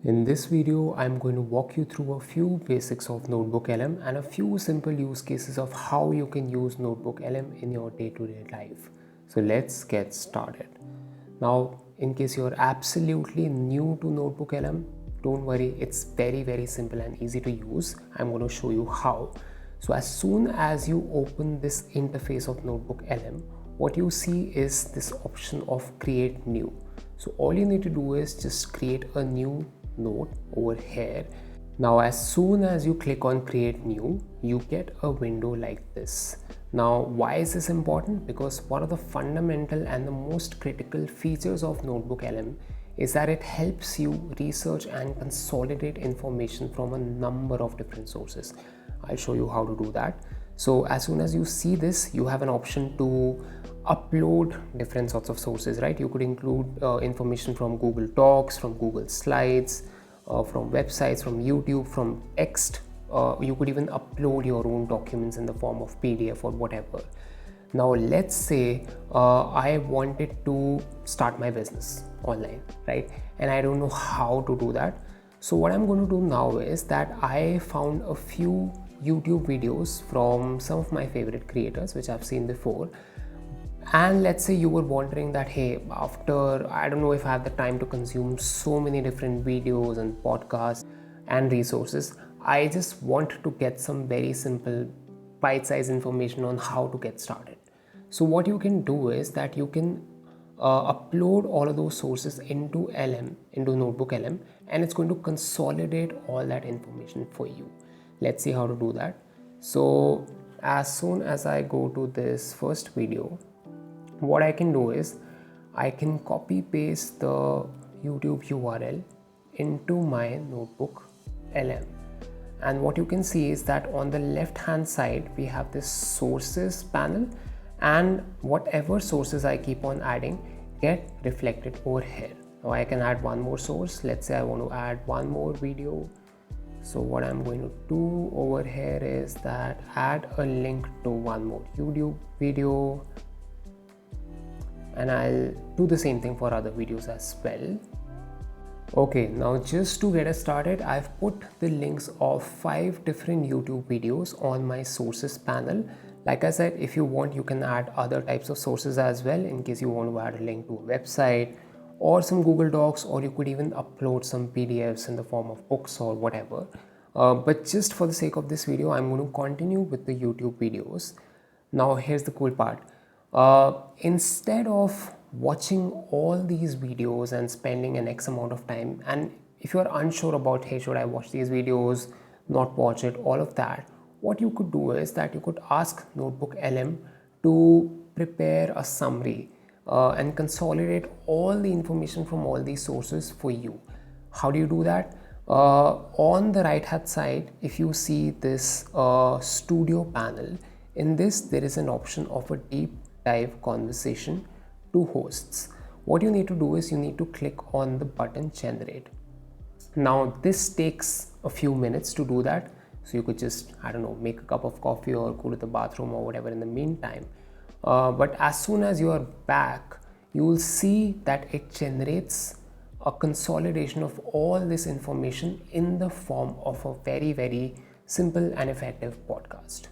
In this video, I'm going to walk you through a few basics of NotebookLM and a few simple use cases of how you can use NotebookLM in your day-to-day life. So let's get started. Now, in case you're absolutely new to NotebookLM, don't worry, it's very simple and easy to use. I'm going to show you how. So as soon as you open this interface of NotebookLM, what you see is this option of create new. So all you need to do is just create a new note over here. Now as soon as you click on create new, you get a window like this. Now why is this important? Because one of the fundamental and the most critical features of NotebookLM is that it helps you research and consolidate information from a number of different sources. I'll show you how to do that. So as soon as you see this, you have an option to upload different sorts of sources, right? You could include information from Google Docs, from Google Slides, from websites, from YouTube, from text. You could even upload your own documents in the form of PDF or whatever. Now let's say I wanted to start my business online, right? And I don't know how to do that. So what I'm going to do now is that I found a few YouTube videos from some of my favorite creators which I've seen before. And let's say you were wondering that, hey, after I don't know if I have the time to consume so many different videos and podcasts and resources, I just want to get some very simple bite-sized information on how to get started. So what you can do is that you can upload all of those sources into NotebookLM, and it's going to consolidate all that information for you. Let's see how to do that. So as soon as I go to this first video, what I can do is I can copy paste the YouTube URL into my NotebookLM. And what you can see is that on the left hand side, we have this sources panel, and whatever sources I keep on adding get reflected over here. Now I can add one more source. Let's say I want to add one more video. So what I'm going to do over here is that add a link to one more YouTube video, and I'll do the same thing for other videos as well. Okay, now just to get us started, I've put the links of 5 different YouTube videos on my sources panel. Like I said, if you want, you can add other types of sources as well in case you want to add a link to a website or some Google Docs, or you could even upload some PDFs in the form of books or whatever. But just for the sake of this video, I'm going to continue with the YouTube videos. Now here's the cool part. Instead of watching all these videos and spending an X amount of time, and if you're unsure about, hey, should I watch these videos, not watch it, all of that, what you could do is that you could ask NotebookLM to prepare a summary and consolidate all the information from all these sources for you. How do you do that? On the right hand side, if you see this studio panel, in this there is an option of a deep dive conversation to hosts. What you need to do is you need to click on the button generate. Now this takes a few minutes to do that, so you could just, I don't know, make a cup of coffee or go to the bathroom or whatever in the meantime. But as soon as you are back, you will see that it generates a consolidation of all this information in the form of a very simple and effective podcast.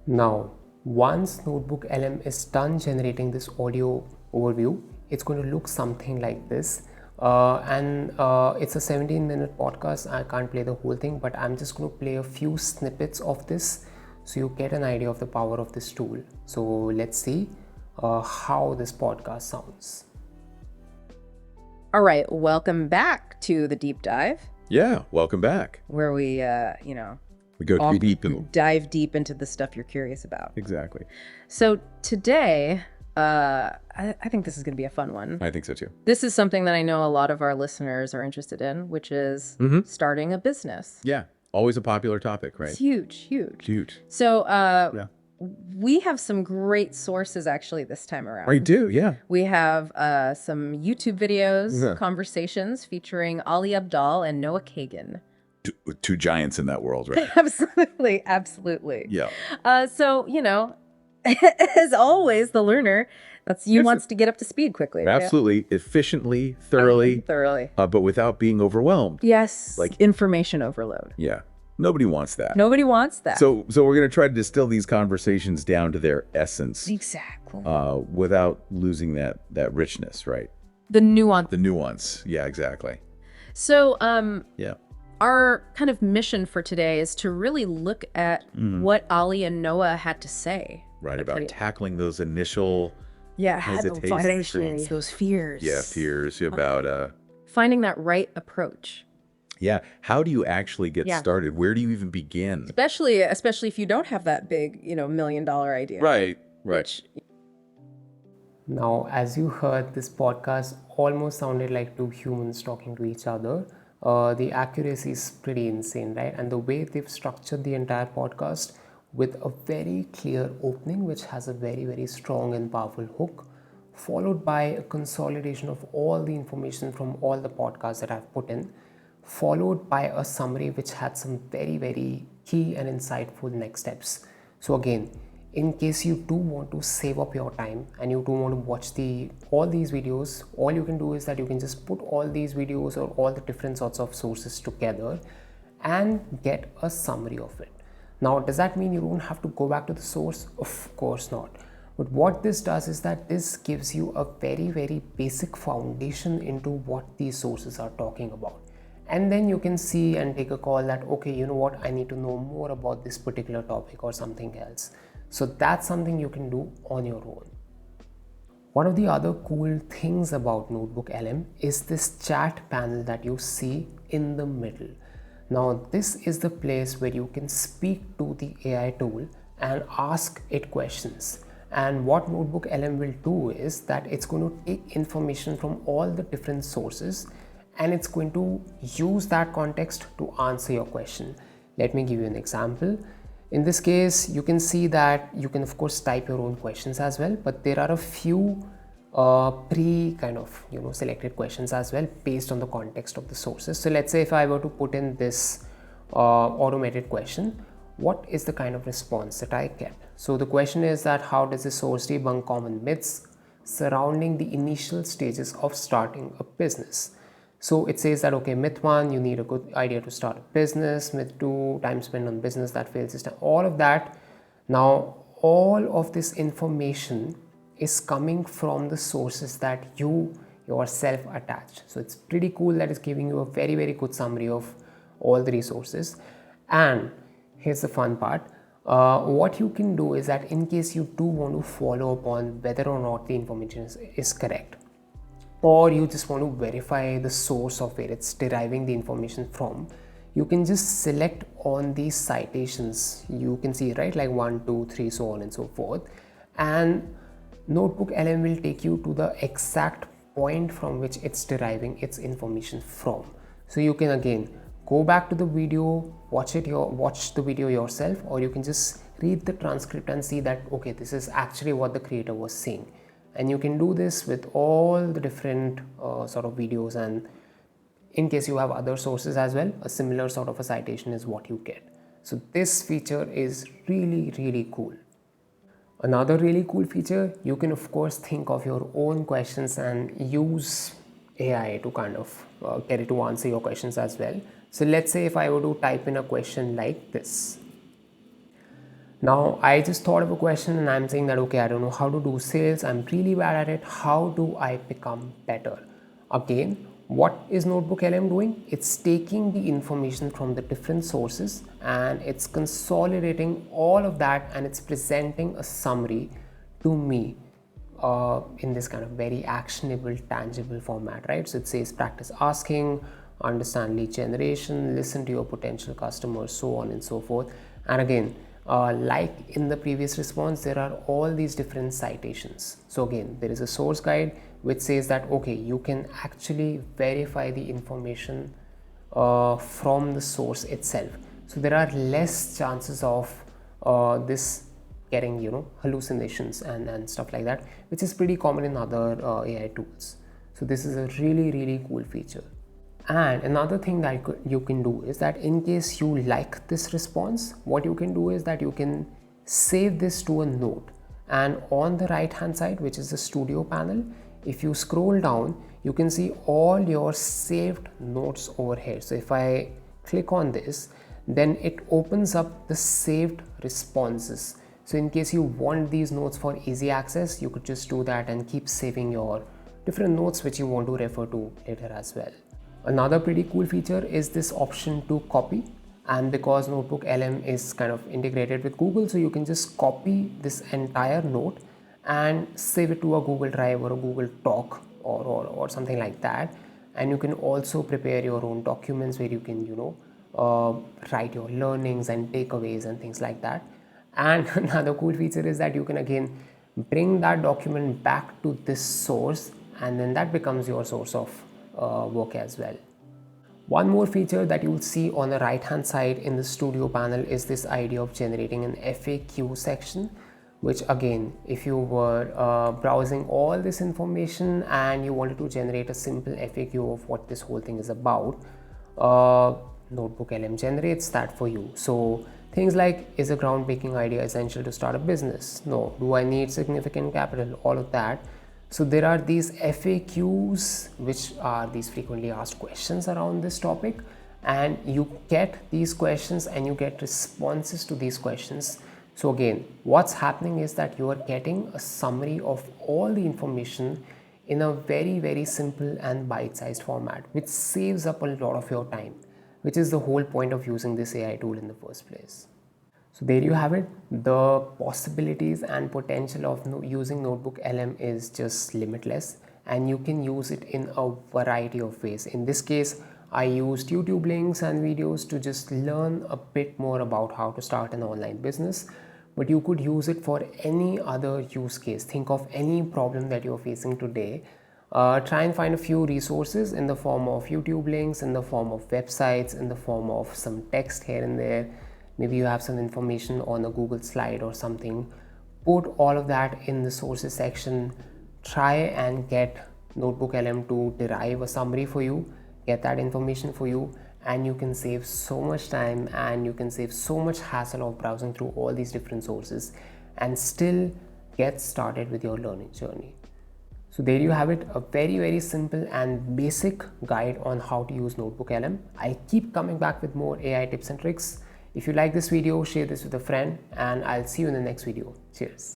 Now once NotebookLM is done generating this audio overview, it's going to look something like this. It's a 17-minute podcast. I can't play the whole thing, but I'm just going to play a few snippets of this so you get an idea of the power of this tool. So let's see how this podcast sounds. All right, welcome back to the deep dive. Yeah, welcome back. Where we, We go deep. dive deep into the stuff you're curious about. Exactly. So today, I think this is going to be a fun one. I think so too. This is something that I know a lot of our listeners are interested in, which is starting a business. Yeah, always a popular topic, right? It's huge. Huge. So we have some great sources actually this time around. We do, yeah. We have some YouTube videos, conversations featuring Ali Abdaal and Noah Kagan. Two giants in that world, right? Absolutely. Yeah. So, as always, the learner He wants to get up to speed quickly. Yeah. Absolutely, efficiently, thoroughly, but without being overwhelmed. Yes. Like- information overload. Yeah, nobody wants that. Nobody wants that. So we're going to try to distill these conversations down to their essence, exactly. without losing that richness, right? The nuance. The nuance. Yeah, exactly. So, Yeah. our kind of mission for today is to really look at what Ali and Noah had to say. Right, about tackling those initial hesitations, those fears. Yeah, fears about Finding that right approach. yeah. How do you actually get started? Where do you even begin? Especially if you don't have that big, $1 million idea. Right. Which, Now, as you heard, this podcast almost sounded like two humans talking to each other. The accuracy is pretty insane, right? And the way they've structured the entire podcast with a very clear opening, which has a very, very strong and powerful hook, followed by a consolidation of all the information from all the podcasts that I've put in, followed by a summary which had some very, very key and insightful next steps. So again, in case you do want to save up your time and you do want to watch all these videos, all you can do is that you can just put all these videos or all the different sorts of sources together and get a summary of it. Now, does that mean you don't have to go back to the source? Of course not. But what this does is that this gives you a very, very basic foundation into what these sources are talking about. And then you can see and take a call that, okay, you know what, I need to know more about this particular topic or something else. So that's something you can do on your own. One of the other cool things about NotebookLM is this chat panel that you see in the middle. Now, this is the place where you can speak to the AI tool and ask it questions. And what NotebookLM will do is that it's going to take information from all the different sources and it's going to use that context to answer your question. Let me give you an example. In this case, you can see that you can of course type your own questions as well, but there are a few selected questions as well based on the context of the sources. So let's say if I were to put in this automated question, what is the kind of response that I get? So the question is that how does the source debunk common myths surrounding the initial stages of starting a business? So it says that, okay, myth 1, you need a good idea to start a business. Myth 2, time spent on business that fails. All of that. Now, all of this information is coming from the sources that you yourself attach. So it's pretty cool that it's giving you a very, very good summary of all the resources. And here's the fun part. What you can do is that in case you do want to follow up on whether or not the information is correct, or you just want to verify the source of where it's deriving the information from, you can just select on these citations. You can see, right, like 1, 2, 3, so on and so forth. And NotebookLM will take you to the exact point from which it's deriving its information from. So you can again go back to the video, watch the video yourself, or you can just read the transcript and see that, okay, this is actually what the creator was saying. And you can do this with all the different sort of videos, and in case you have other sources as well, a similar sort of a citation is what you get. So this feature is really, really cool. Another really cool feature, you can of course think of your own questions and use AI to kind of get it to answer your questions as well. So let's say if I were to type in a question like this. Now, I just thought of a question and I'm saying that, okay, I don't know how to do sales. I'm really bad at it. How do I become better? Again, what is NotebookLM doing? It's taking the information from the different sources and it's consolidating all of that and it's presenting a summary to me in this kind of very actionable, tangible format, right? So it says practice asking, understand lead generation, listen to your potential customers, so on and so forth. And again, like in the previous response, there are all these different citations. So again, there is a source guide which says that, okay, you can actually verify the information from the source itself. So there are less chances of this getting, hallucinations and stuff like that, which is pretty common in other AI tools. So this is a really, really cool feature. And another thing that you can do is that in case you like this response, what you can do is that you can save this to a note And on the right hand side, which is the studio panel, if you scroll down, you can see all your saved notes over here. So if I click on this, then it opens up the saved responses. So in case you want these notes for easy access, you could just do that and keep saving your different notes which you want to refer to later as well. Another pretty cool feature is this option to copy, and because NotebookLM is kind of integrated with Google, so you can just copy this entire note and save it to a Google Drive or a Google Doc or something like that. And you can also prepare your own documents where you can write your learnings and takeaways and things like that. And another cool feature is that you can again bring that document back to this source, and then that becomes your source of work as well. One more feature that you will see on the right hand side in the studio panel is this idea of generating an FAQ section, which again, if you were browsing all this information and you wanted to generate a simple FAQ of what this whole thing is about, NotebookLM generates that for you. So things like, is a groundbreaking idea essential to start a business? No. Do I need significant capital? All of that. So there are these FAQs, which are these frequently asked questions around this topic, and you get these questions and you get responses to these questions. So again, what's happening is that you are getting a summary of all the information in a very, very simple and bite-sized format, which saves up a lot of your time, which is the whole point of using this AI tool in the first place. So there you have it. The possibilities and potential of using NotebookLM is just limitless, and you can use it in a variety of ways. In this case, I used YouTube links and videos to just learn a bit more about how to start an online business, but you could use it for any other use case. Think of any problem that you're facing today. Try and find a few resources in the form of YouTube links, in the form of websites, in the form of some text here and there. Maybe you have some information on a Google slide or something. Put all of that in the sources section. Try and get NotebookLM to derive a summary for you, get that information for you, and you can save so much time and you can save so much hassle of browsing through all these different sources and still get started with your learning journey. So there you have it, a very, very simple and basic guide on how to use NotebookLM. I'll keep coming back with more AI tips and tricks. If you like this video, share this with a friend, and I'll see you in the next video. Cheers.